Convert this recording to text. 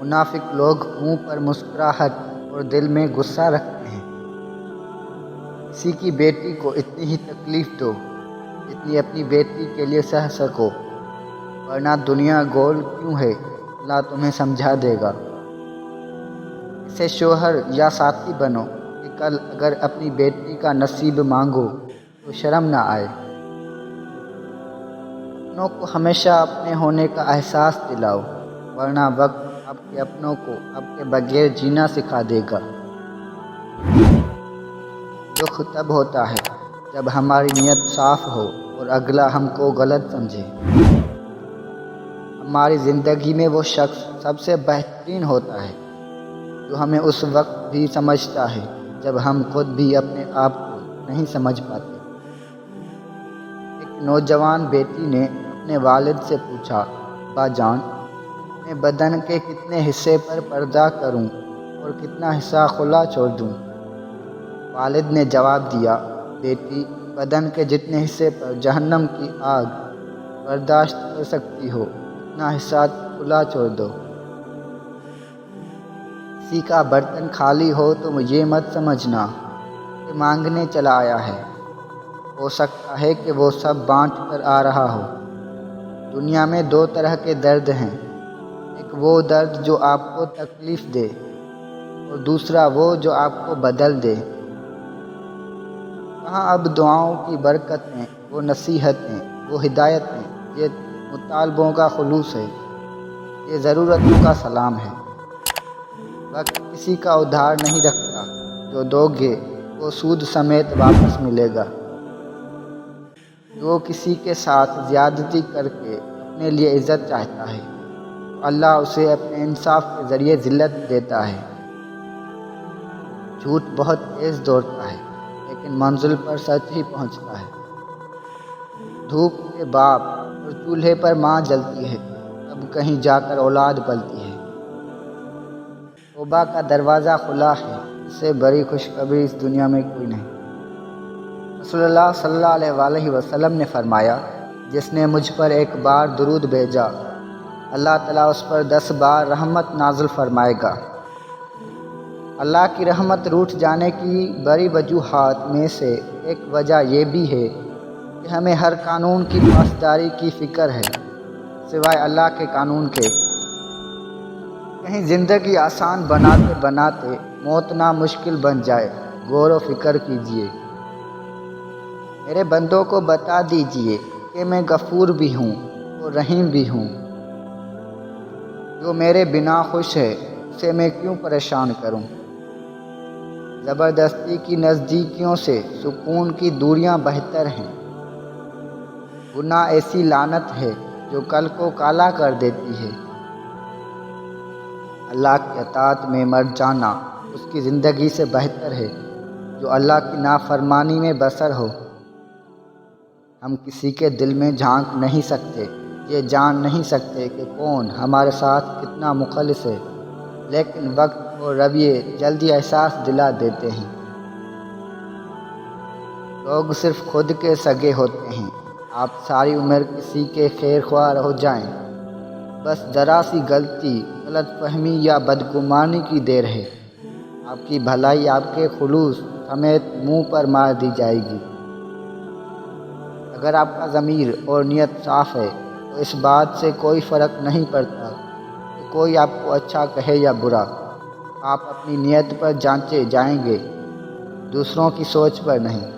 منافق لوگ منہ پر مسکراہٹ اور دل میں غصہ رکھتے ہیں۔ کسی کی بیٹی کو اتنی ہی تکلیف دو جتنی اپنی بیٹی کے لیے سہ سکو، ورنہ دنیا گول کیوں ہے، اللہ تمہیں سمجھا دے گا۔ اسے شوہر یا ساتھی بنو کہ کل اگر اپنی بیٹی کا نصیب مانگو تو شرم نہ آئے۔ اپنوں کو ہمیشہ اپنے ہونے کا احساس دلاؤ، ورنہ وقت آپ کے اپنوں کو آپ کے بغیر جینا سکھا دے گا۔ دکھ تب ہوتا ہے جب ہماری نیت صاف ہو اور اگلا ہم کو غلط سمجھے۔ ہماری زندگی میں وہ شخص سب سے بہترین ہوتا ہے جو ہمیں اس وقت بھی سمجھتا ہے جب ہم خود بھی اپنے آپ کو نہیں سمجھ پاتے۔ ایک نوجوان بیٹی نے اپنے والد سے پوچھا، ابا جان، میں بدن کے کتنے حصے پر پردہ کروں اور کتنا حصہ کھلا چھوڑ دوں؟ والد نے جواب دیا، بیٹی، بدن کے جتنے حصے پر جہنم کی آگ برداشت کر سکتی ہو اتنا حصہ کھلا چھوڑ دو۔ کسی کا برتن خالی ہو تو یہ مت سمجھنا کہ مانگنے چلا آیا ہے، ہو سکتا ہے کہ وہ سب بانٹ کر آ رہا ہو۔ دنیا میں دو طرح کے درد ہیں، ایک وہ درد جو آپ کو تکلیف دے اور دوسرا وہ جو آپ کو بدل دے۔ کہاں اب دعاؤں کی برکتیں، وہ نصیحتیں، وہ ہدایتیں، یہ مطالبوں کا خلوص ہے، یہ ضرورتوں کا سلام ہے۔ وقت کسی کا ادھار نہیں رکھتا، جو دو گے وہ سود سمیت واپس ملے گا۔ جو کسی کے ساتھ زیادتی کر کے اپنے لیے عزت چاہتا ہے تو اللہ اسے اپنے انصاف کے ذریعے ذلت دیتا ہے۔ جھوٹ بہت تیز دوڑتا ہے لیکن منزل پر سچ ہی پہنچتا ہے۔ دھوپ کے باپ اور چولہے پر ماں جلتی ہے، تب کہیں جا کر اولاد پلتی ہے۔ توبہ کا دروازہ کھلا ہے، اس سے بڑی خوشخبری اس دنیا میں کوئی نہیں۔ رسول اللہ صلی اللہ علیہ وآلہ وسلم نے فرمایا، جس نے مجھ پر ایک بار درود بھیجا، اللہ تعالیٰ اس پر 10 بار رحمت نازل فرمائے گا۔ اللہ کی رحمت روٹھ جانے کی بڑی وجوہات میں سے ایک وجہ یہ بھی ہے کہ ہمیں ہر قانون کی پاسداری کی فکر ہے سوائے اللہ کے قانون کے۔ کہیں زندگی آسان بناتے بناتے موت نامشکل بن جائے، غور و فکر کیجیے۔ میرے بندوں کو بتا دیجیے کہ میں غفور بھی ہوں اور رحیم بھی ہوں۔ جو میرے بنا خوش ہے اسے میں کیوں پریشان کروں؟ زبردستی کی نزدیکیوں سے سکون کی دوریاں بہتر ہیں۔ گناہ ایسی لعنت ہے جو کل کو کالا کر دیتی ہے۔ اللہ کی اطاعت میں مر جانا اس کی زندگی سے بہتر ہے جو اللہ کی نافرمانی میں بسر ہو۔ ہم کسی کے دل میں جھانک نہیں سکتے، یہ جان نہیں سکتے کہ کون ہمارے ساتھ کتنا مخلص ہے، لیکن وقت اور رویے جلدی احساس دلا دیتے ہیں۔ لوگ صرف خود کے سگے ہوتے ہیں۔ آپ ساری عمر کسی کے خیر خواہ ہو جائیں، بس ذرا سی غلطی، غلط فہمی یا بدگمانی کی دیر ہے، آپ کی بھلائی آپ کے خلوص سمیت منہ پر مار دی جائے گی۔ اگر آپ کا ضمیر اور نیت صاف ہے تو اس بات سے کوئی فرق نہیں پڑتا کہ کوئی آپ کو اچھا کہے یا برا۔ آپ اپنی نیت پر جانچے جائیں گے، دوسروں کی سوچ پر نہیں۔